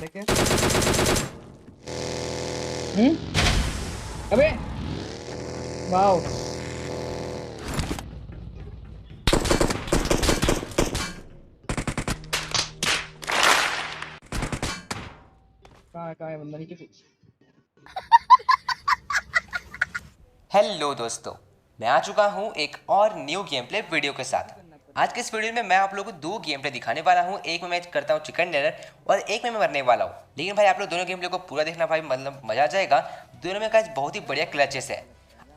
और एक है। अबे वाओ। कहाँ है बंदा नीचे हेलो दोस्तों, मैं आ चुका हूँ एक और न्यू गेम प्ले वीडियो के साथ। करना है आज के इस वीडियो में मैं आप लोगों को दो गेम प्ले दिखाने वाला हूँ। एक में मैं करता हूँ चिकन डिनर और एक में मैं मरने वाला हूँ। लेकिन भाई आप लोग दोनों गेम प्ले को पूरा देखना भाई, मतलब मजा आ जाएगा। दोनों में गाइस बहुत ही बढ़िया क्लचेस है।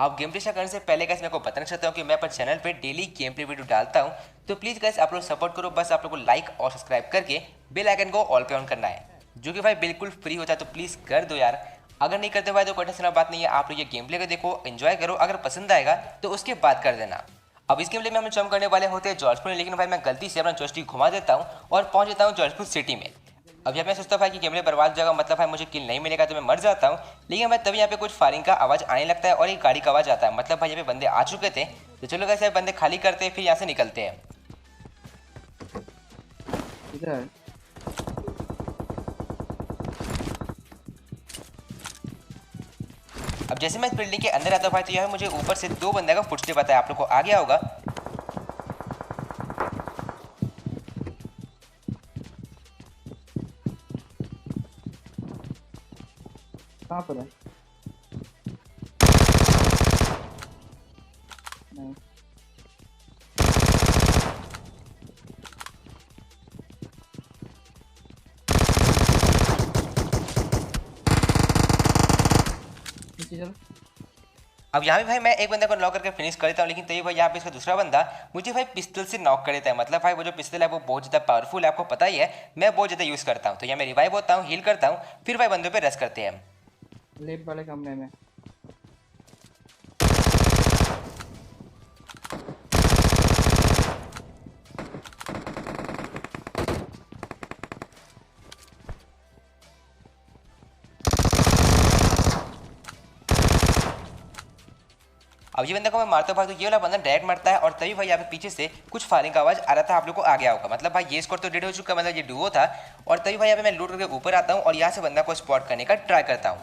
आप गेम प्ले करने से पहले गाइस मैं को बताना चाहता हूँ कि मैं अपने चैनल पे डेली गेम प्ले वीडियो डालता हूँ, तो प्लीज़ गाइस आप लोग सपोर्ट करो। बस आप लोग को लाइक और सब्सक्राइब करके बेल आइकन को ऑल पे ऑन करना है, जो कि भाई बिल्कुल फ्री होता है, तो प्लीज़ कर दो यार। अगर नहीं करते भाई तो कोई टेंशन बात नहीं है, आप लोग ये गेम प्ले को देखो, एंजॉय करो। अगर पसंद आएगा तो उसके बाद कर देना। अब इस गेम प्ले में हम जम करने वाले होते हैं जॉर्जपुर में, लेकिन भाई मैं गलती से अपना जोस्टिक घुमा देता हूँ और पहुंच जाता हूँ जॉर्जपुर सिटी में। अब जब मैं सोचता भाई कि गेम प्ले बर्बाद हो जाएगा, मतलब भाई मुझे किल नहीं मिलेगा, तो मैं मर जाता हूँ। लेकिन भाई तभी यहाँ पे कुछ फायरिंग का आवाज़ आने लगता है और एक गाड़ी का आवाज़ आता है, मतलब भाई यहाँ पे बंदे आ चुके थे। तो चलो कैसे बंदे खाली करते हैं, फिर यहाँ से निकलते हैं। इधर है। अब जैसे मैं इस बिल्डिंग के अंदर आता हूँ भाई, तो यहाँ मुझे ऊपर से दो बंदे का फुटस्टेप आता है, आप लोग को आ गया होगा। कहाँ पर है? नहीं। नीचे चलो। अब यहाँ पे भाई मैं एक बंदे को नॉक करके फिनिश कर देता हूँ, लेकिन तभी भाई यहाँ पे इसका दूसरा बंदा मुझे भाई पिस्टल से नॉक कर देता है। मतलब भाई वो जो पिस्टल है वो बहुत ज़्यादा पावरफुल है, आपको पता ही है, मैं बहुत ज़्यादा यूज़ करता हूँ। तो यहाँ मैं रिवाइव होता हूँ, हील करता हूँ, फिर भाई बंदों पे रश करते हैं। लेफ्ट वाले कमरे में। अब ये बंदा को मैं मारता हूँ भाई, तो ये वाला बंदा डायरेक्ट मारता है और तभी भाई यहाँ पे पीछे से कुछ फायरिंग का आवाज़ आ रहा था, आप लोग को आ गया होगा। मतलब भाई ये स्कोर तो डेड हो चुका है, मतलब ये डुओ था। और तभी भाई यहाँ पे मैं लूट करके ऊपर आता हूँ और यहाँ से बंदा को स्पॉट करने का ट्राई करता हूँ।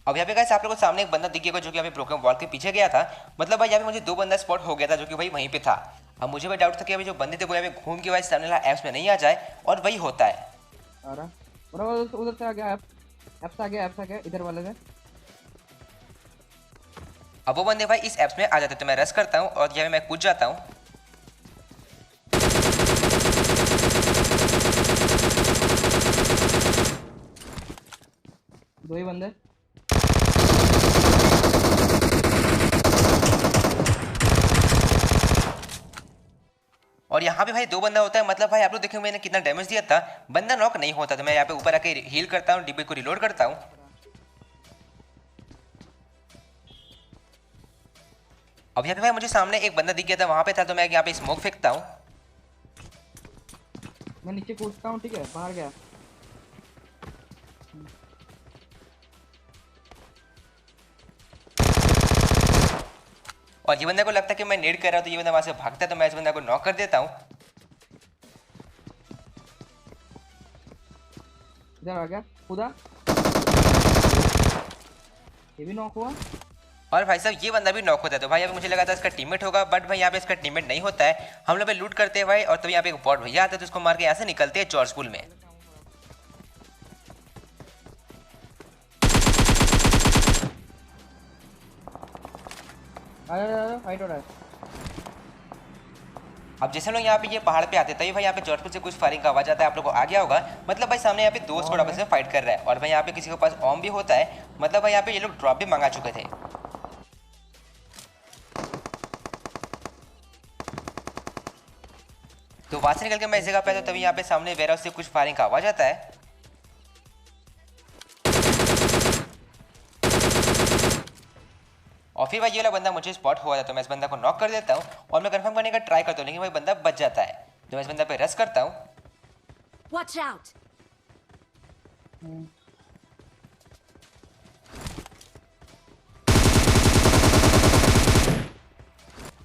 अब यहाँ पे गाइस आप लोगों को सामने एक बंदा दिख गया जो कि यहाँ पे ब्रोकन वॉल के पीछे गया था। मतलब भाई यहाँ पे मुझे दो बंदा स्पॉट हो गया था जो कि भाई वहीं पे था। अब मुझे भाई डाउट था कि अभी जो बंदे थे वो यहाँ पे घूम के भाई सामने वाला एप्स में नहीं आ जाए, और वही होता है। आ रहा। और उधर से आ गया। ऐप से आ गया। ऐप से आ गया इधर वाले से। अब वो बंदे भाई इस एप्स में आ जाते तो मैं रश करता हूँ और यहाँ पे मैं कूद जाता हूँ। दो ही बंदे। और यहाँ पे भाई दो बंदा होता है, मतलब भाई आप लोग देखेंगे मैंने कितना डैमेज दिया था, बंदा नॉक नहीं होता। तो मैं यहाँ पे ऊपर आके हील करता हूँ, डिब्बे को रिलोड करता हूँ। अब यहाँ पे भाई मुझे सामने एक बंदा दिख गया था, वहां पे था, तो मैं यहाँ पे स्मोक फेंकता हूँ। मैं नीचे कूदता हूँ, ठीक है? बाहर गया। और ये बंदे को लगता है कि मैं नेड कर रहा हूँ, तो ये बंदा वहां से भागता है, तो मैं इस बंदा को नॉक कर देता हूँ। इधर आ गया। कूदा। ये भी नॉक हुआ। और भाई साहब ये बंदा भी नॉक होता है। तो भाई अभी मुझे लगा था इसका टीममेट होगा, बट भाई यहाँ पे इसका टीममेट नहीं होता है। हम लोग पे लूट करते हैं भाई, और तभी यहाँ पे एक बॉट भैया आता है, तो उसको मार के यहाँ से निकलते हैं जॉर्ज पुल में। अरे फाइट हो रहा है। अब जैसे लोग यहाँ पे ये पहाड़ पे आते हैं, तभी भाई यहाँ पे जॉर्जपुर से कुछ फायरिंग का आवाज आता है, आप लोग को आ गया होगा। मतलब भाई सामने यहाँ पे दो स्क्वाड आपस में फाइट कर रहा है, और भाई यहाँ पे किसी के पास ऑम भी होता है। मतलब भाई यहाँ पे ये लोग ड्रॉप भी मंगा चुके थे। तो वहां से निकल के मैं इस जगह पे आता हूं, तभी यहाँ पे सामने वेयर हाउस से कुछ फायरिंग का आवाज आता है। और फिर भाई ये वाला बंदा मुझे स्पॉट हुआ था, तो मैं इस बंदा को नॉक कर देता हूँ और मैं कंफर्म करने का ट्राई करता हूँ, लेकिन भाई बंदा बच जाता है। तो मैं इस बंदा पे रश करता हूँ। Watch out!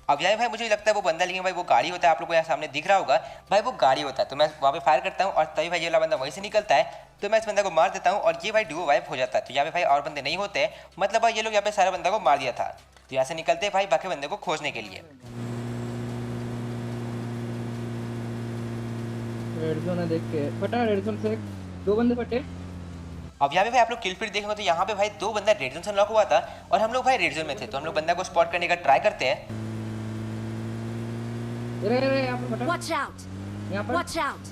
अब यहाँ भाई मुझे लगता है वो बंदा, लेकिन भाई वो गाड़ी होता है, आप लोग को यहाँ सामने दिख रहा होगा भाई वो गाड़ी होता है। तो मैं वहाँ पे फायर करता हूँ और तभी भाई ये वाला बंदा वहीं से निकलता है, तो मैं इस बंदा को मार देता हूँ और ये भाई डुओ वाइप हो जाता है। तो यहाँ पे भाई और बंदे नहीं होते हैं, मतलब भाई ये लोग यहाँ पे सारे बंदा को मार दिया था। तो यहाँ से निकलते हैं भाई बाकी बंदे को खोजने के लिए। रेड जोन है, देख के फटा रेड जोन से 2 बंदे फटे। अब यहाँ पे भाई आप लोग किल फीड देखेंगे तो यहाँ पे भाई 2 बंदा रेड जोन से लॉक हुआ था और हम लोग भाई रेड जोन में थे। तो हम लोग बंदा को स्पॉट करने का ट्राई करते हैं। अरे यहाँ पर फटा, Watch out! यहाँ पर। Watch out!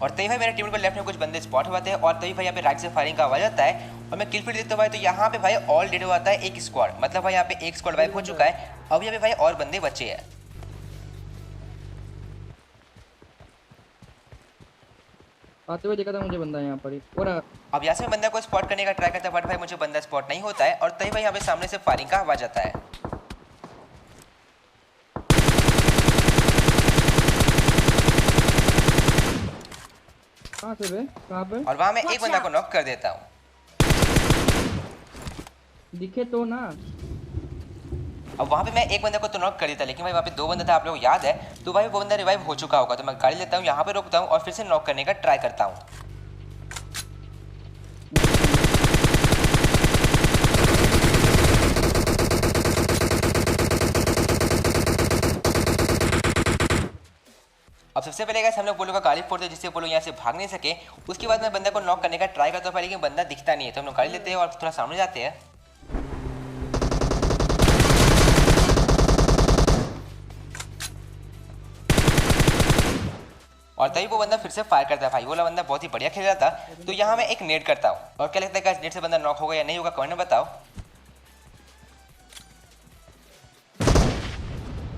और तभी भाई मेरे टीम को लेफ्ट में कुछ बंदे स्पॉट हुए थे और तभी भाई यहाँ पे राइट से फायरिंग का आवाज आता है और मैं किल फीड देखता हूँ भाई। तो यहाँ पे भाई ऑल डेड हुआ था एक स्क्वाड, मतलब भाई यहाँ पे एक स्क्वाड वाइप हो चुका है। अब यहाँ पे भाई और बंदे बचे हैं। आते हुए देखा था मुझे बंदा यहाँ पर ही। और अब यहाँ से मैं बंदा को स्पॉट करने का ट्राई करता है बट भाई मुझे बंदा स्पॉट नहीं होता है और तभी भाई यहाँ पे सामने से फायरिंग का आवाज आता है। कहाँ से बे, कहाँ पे और वहाँ मैं एक Watch बंदा को out! नॉक कर देता हूँ। दिखे तो ना। अब वहाँ पे मैं एक बंदे को तो नॉक कर देता, लेकिन भाई वहाँ पे 2 बंदा था, आप लोगों को याद है। तो भाई वो बंदा रिवाइव हो चुका होगा। तो मैं गाड़ी लेता हूँ, यहाँ पे रोकता हूँ और फिर से नॉक करने का ट्राई करता हूँ। अब सबसे पहले गाइस हम लोग बोलो का गाड़ी फोड़ते हैं जिससे बोलो यहाँ से भाग नहीं सके। उसके बाद मैं बंदा को नॉक करने का ट्राई करता हूँ, लेकिन बंदा दिखता नहीं है। तो हम लोग गाड़ी लेते हैं और थोड़ा सामने जाते हैं। और तभी वो बंदा फिर से फायर करता है। भाई वो वाला बंदा बहुत ही बढ़िया खेल रहा था। तो यहाँ मैं एक नेट करता हूँ और क्या लगता है गाइस नेट से बंदा नॉक होगा या नहीं होगा कमेंट में बताओ।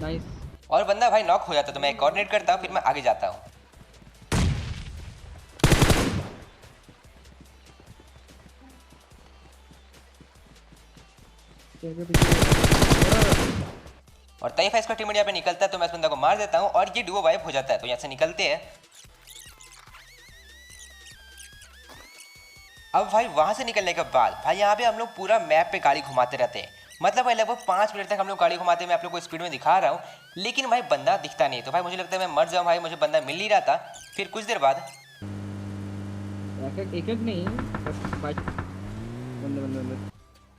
नाइस। और बंदा भाई नॉक हो जाता। तो मैं एक और नेट करता हूँ, फिर मैं आगे जाता हूँ। और तभी भाई इसका टीममेट यहाँ पे निकलता है, तो मैं इस बंदा को मार देता हूँ और ये डुओ वाइप हो जाता है। तो यहाँ से निकलते हैं। अब भाई वहां से निकलने के बाद भाई यहाँ पे हम लोग पूरा मैप पे गाड़ी घुमाते रहते हैं, मतलब भाई लगभग 5 मिनट तक हम लोग गाड़ी घुमाते हैं। मैं आप लोग को स्पीड में दिखा रहा हूँ, लेकिन भाई बंदा दिखता नहीं। तो भाई मुझे लगता है मैं मर जाऊँ भाई, मुझे बंदा मिल नहीं रहा था। फिर कुछ देर बाद एक एक नहीं, बंदे बंदे बंदे।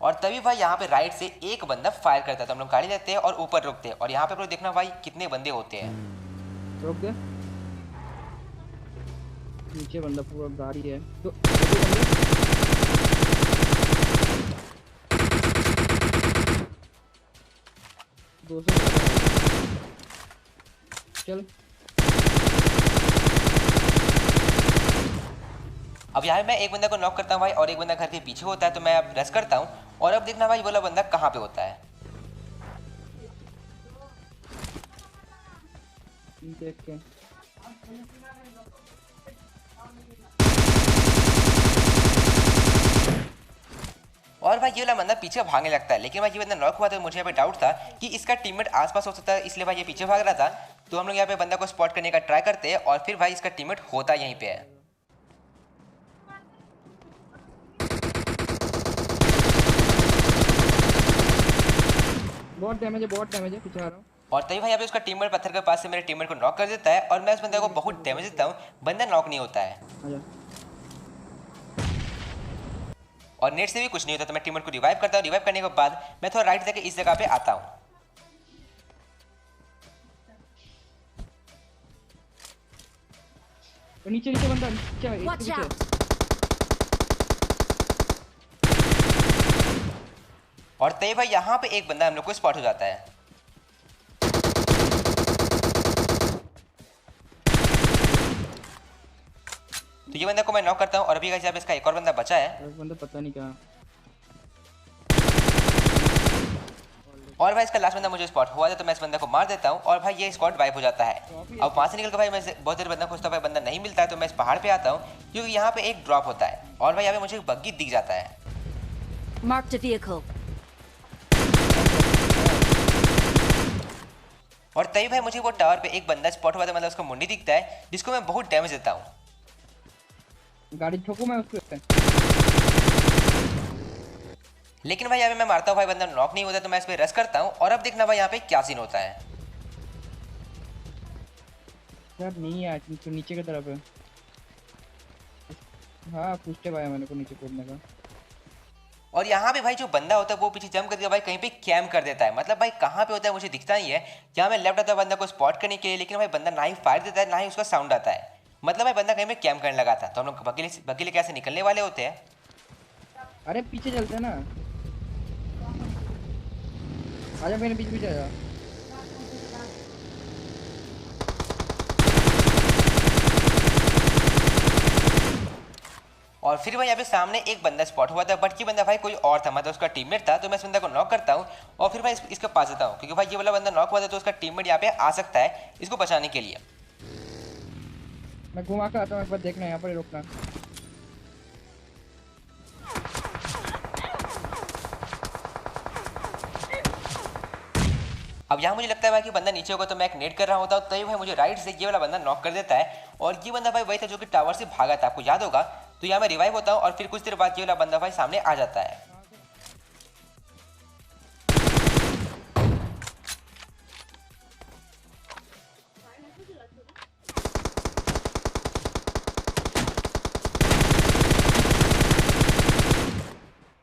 और तभी भाई यहाँ पे राइट से एक बंदा फायर करता है। तो हम लोग गाड़ी लेते हैं और ऊपर रुकते हैं और यहाँ पे आप लोग देखना भाई कितने बंदे होते हैं। रोक दे, नीचे बंदा पूरा गाड़ी है। तो दो सौ चल। अब यहाँ पे मैं एक बंदा को नॉक करता हूँ भाई और एक बंदा घर के पीछे होता है। तो मैं अब रश करता हूँ और अब देखना भाई बोला बंदा कहाँ पे होता है। देख के और भाई ये वाला बंदा पीछे भागने लगता है, लेकिन भाई ये बंदा नॉक हुआ था। मुझे यहाँ पे डाउट था कि इसका टीममेट आसपास हो सकता है, इसलिए भाई ये पीछे भाग रहा था। तो हम लोग यहाँ पे बंदा को स्पॉट करने का ट्राई करते हैं और फिर भाई इसका टीममेट होता यहीं पे है। बहुत डैमेज है, बहुत डैमेज है, पीछे आ रहा हूँ। और तभी भाई यहाँ पे उसका टीममेट पत्थर के पास से मेरे टीममेट को नॉक कर देता है और मैं उस बंदे को बहुत डैमेज देता हूँ। बंदा नॉक नहीं होता है आजा। और नेट से भी कुछ नहीं होता। तो मैं टीममेट को रिवाइव करता हूँ। रिवाइव करने के बाद मैं थोड़ा राइट जाके इस जगह पे आता हूँ। तो नीचे नीचे बंदा, नीचे Watch नीचे। out! और तभी भाई यहाँ पे एक बंदा हम लोग को स्पॉट हो जाता है। तो ये बंदा को मैं नॉक करता हूँ और अभी गाइस यहाँ पे इसका एक और बंदा बचा है। एक बंदा पता नहीं कहाँ। और भाई इसका लास्ट बंदा मुझे स्पॉट हुआ था। तो मैं इस बंदा को मार देता हूँ और भाई ये स्क्वाड वाइप हो जाता है। अब वहाँ से निकल कर भाई मैं बहुत देर बंदा खोजता हूँ, भाई बंदा नहीं मिलता है। तो मैं इस पहाड़ पे आता हूँ क्योंकि यहाँ पे एक ड्रॉप होता है और भाई यहाँ पे मुझे एक बग्गी दिख जाता है। Marked a vehicle. और तभी भाई मुझे वो टावर पे एक बंदा स्पॉट हुआ था, मतलब उसका मुंडी दिखता है जिसको मैं बहुत डैमेज देता हूँ। गाड़ी ठोकू मैं उसके। लेकिन भाई यहाँ पे मैं मारता हूँ भाई, बंदा नॉक नहीं होता तो मैं इस पर रश करता हूँ। और अब देखना भाई यहाँ पे क्या सीन होता है। यार नहीं है, तो नीचे की तरफ है। हाँ पूछते भाई मैंने को नीचे कूदने का। और यहाँ पे भाई जो बंदा होता है वो पीछे जंप करके भाई कहीं पे कैम्प कर देता है। मतलब भाई कहाँ पे होता है मुझे दिखता नहीं है। यहाँ मैं लेफ्ट आता है बंदा को स्पॉट करने के लिए, लेकिन भाई बंदा ना ही फायर देता है ना ही उसका साउंड आता है। मतलब भाई बंदा कहीं पे कैम्प करने लगा था। तो हम लोग बकीले कैसे निकलने वाले होते हैं। अरे पीछे चलते हैं ना, आजा मेरे पीछे पीछे आजा। और फिर भाई यहाँ पे सामने एक बंदा स्पॉट हुआ था, बट ये बंदा भाई कोई और था, मतलब उसका टीममेट था। तो मैं इस बंदा को नॉक करता हूँ और फिर भाई इसके पास जाता हूँ, क्योंकि भाई ये वाला बंदा नॉक हुआ था तो उसका टीममेट यहाँ पे आ सकता है इसको बचाने के लिए। मैं घुमा के आता हूँ, एक बार देखना यहाँ पर ही रुकना। अब यहाँ मुझे लगता है भाई कि बंदा नीचे होगा, तो मैं एक नेट कर रहा होता हूँ, तभी भाई मुझे राइट से ये वाला बंदा नॉक कर देता है। और ये बंदा भाई वही था जो कि टावर से भागा था, आपको याद होगा। तो यहाँ मैं रिवाइव होता हूँ और फिर कुछ देर बाद ये वाला बंदा भाई सामने आ जाता है।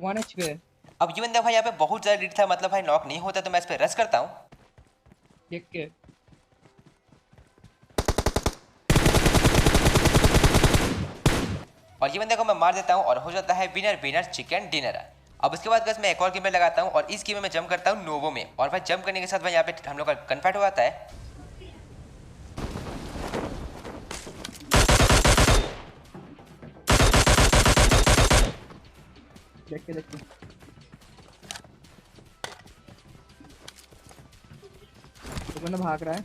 वन एच पे अब ये बंदा भाई यहाँ पे बहुत ज़्यादा लीड था, मतलब भाई नॉक नहीं होता, तो मैं इस पर रश करता हूँ। देख के। और ये बंदे को मैं मार देता हूँ और हो जाता है विनर विनर चिकन डिनर। अब उसके बाद बस मैं एक और गेम में लगाता हूँ और इस गेम में मैं जंप करता हूँ नोवो में। और भाई जंप करने के साथ भाई यहाँ पे हम लोग का कन्फर्ट हो जाता है। देख के तो बंदा भाग रहा है।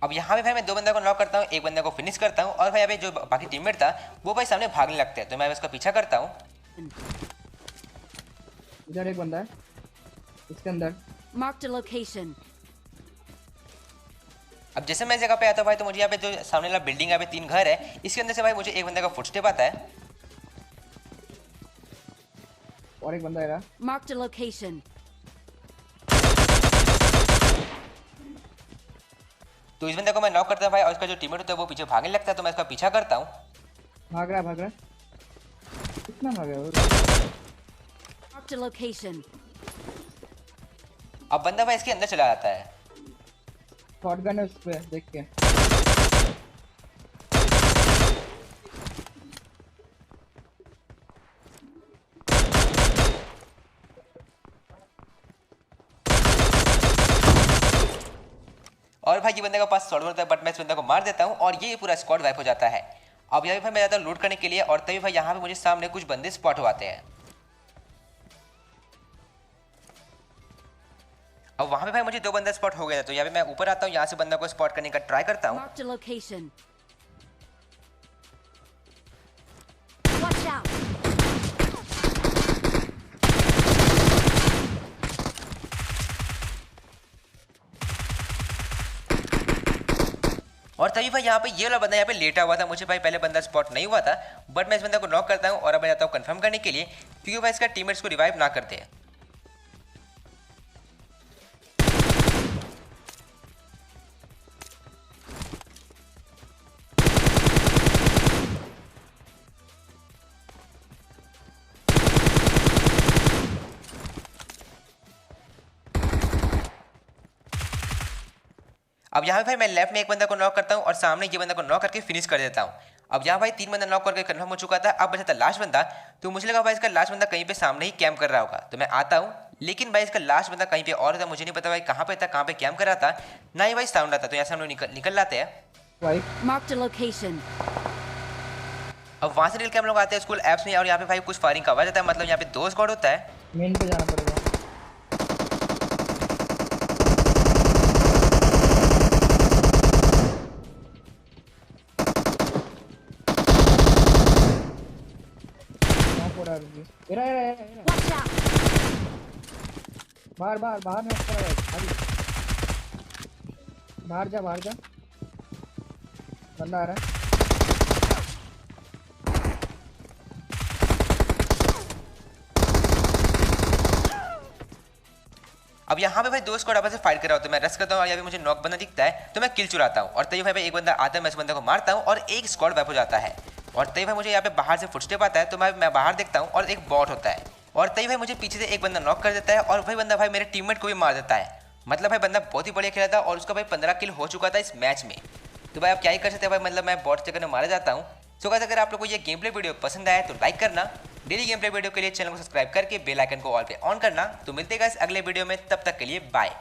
अब यहाँ पे भाई मैं दो बंदों को नॉक करता हूँ, एक बंदे को फिनिश करता हूँ। और भाई अभी जो बाकी टीममेट था वो भाई सामने भागने लगते हैं, तो मैं उसका पीछा करता हूँ। इधर एक बंदा है, इसके अंदर। Marked a location. अब जैसे मैं इस जगह पे आता हूँ भाई, तो मुझे यहाँ पे जो सामने वाला बिल्डिंग है, यहाँ पे 3 घर है, इसके अंदर से भाई मुझे एक बंदे का फुटस्टेप आता है। और एक बंदा है। Marked a location. तो इस बंदे को मैं नॉक करता हूँ भाई, और इसका जो टीममेट होता है वो पीछे भागने लगता है, तो मैं इसका पीछा करता हूँ। भाग रहा है कितना भाग रहा है वो? Marked a location. अब बंदा भाई इसके अंदर चला जाता है। शॉटगन है उस पे, देख के। और भाई ये बंदे के पास शॉटगन होता है, बट मैं इस बंदे को मार देता हूँ और ये पूरा स्क्वाड वाइप हो जाता है। अब यहाँ पे भाई मैं जाता हूँ लूट करने के लिए, और तभी भाई यहाँ पे मुझे सामने कुछ बंदे स्पॉट हो आते हैं। अब वहाँ पे भाई मुझे 2 बंदे स्पॉट हो गए थे, तो यहाँ पे मैं ऊपर आता हूँ, यहाँ से बंदा को स्पॉट करने का ट्राई करता हूँ। Marked a location. Watch out. और तभी भाई यहाँ पे ये वाला बंदा यहाँ पे लेटा हुआ था, मुझे भाई पहले बंदा स्पॉट नहीं हुआ था, बट मैं इस बंदा को नॉक करता हूँ और अब मैं जाता हूँ कंफर्म करने के लिए, क्योंकि भाई इसका टीममेट्स को रिवाइव ना करते हैं। अब यहाँ पे भाई मैं लेफ्ट में एक बंदा को नॉक करता हूँ और सामने ये बंदा को नॉक करके फिनिश कर देता हूँ। अब यहाँ भाई 3 बंदा नॉक करके कंफर्म हो चुका था, अब बचा था लास्ट बंदा। तो मुझे लगा भाई इसका लास्ट बंदा कहीं पे सामने ही कैम्प कर रहा होगा, तो मैं आता हूँ, लेकिन भाई इसका लास्ट बंदा कहीं पे और था, मुझे नहीं पता भाई कहाँ पे था, कहाँ पे कैम्प कर रहा था, ना ही भाई साउंड आता। तो यहाँ से हम लोग निकल लाते हैं। Marked a location. अब वहाँ से निकल के हम लोग आते हैं स्कूल एप्स में, और यहाँ पे भाई कुछ फायरिंग का आवाज आता है, मतलब यहाँ पे 2 स्क्वाड होता है। मेन पे जाना पड़ेगा। Watch out. बाहर नहीं बाहर जा बंदा आ रहा है। अब यहाँ पे भाई दो स्क्वाड आपस में फाइट कर रहा होता है, मैं रश करता हूँ और यहाँ पे मुझे नॉक बंदा दिखता है तो मैं किल चुराता हूँ और तभी भाई एक बंदा आता है, मैं इस बंदे को मारता हूँ और एक स्क्वाड वाइप हो जाता है। और तभी भाई मुझे यहाँ पे बाहर से फुटस्टेप आता है तो मैं बाहर देखता हूँ और एक बॉट होता है और तभी भाई मुझे पीछे से एक बंदा नॉक कर देता है और भाई बंदा भाई मेरे टीममेट को भी मार देता है। मतलब भाई बंदा बहुत ही बढ़िया खेला था और उसका भाई 15 किल हो चुका था इस मैच में। तो भाई आप क्या ही कर सकते हैं भाई, मतलब मैं बॉट चक्कर में मारा जाता हूँ। सो गाइस अगर आप लोगों को ये गेम प्ले वीडियो पसंद आया तो लाइक करना, डेली गेम प्ले वीडियो के लिए चैनल को सब्सक्राइब करके बेल आइकन को ऑल पे ऑन करना। तो मिलते हैं गाइस अगले वीडियो में, तब तक के लिए बाय।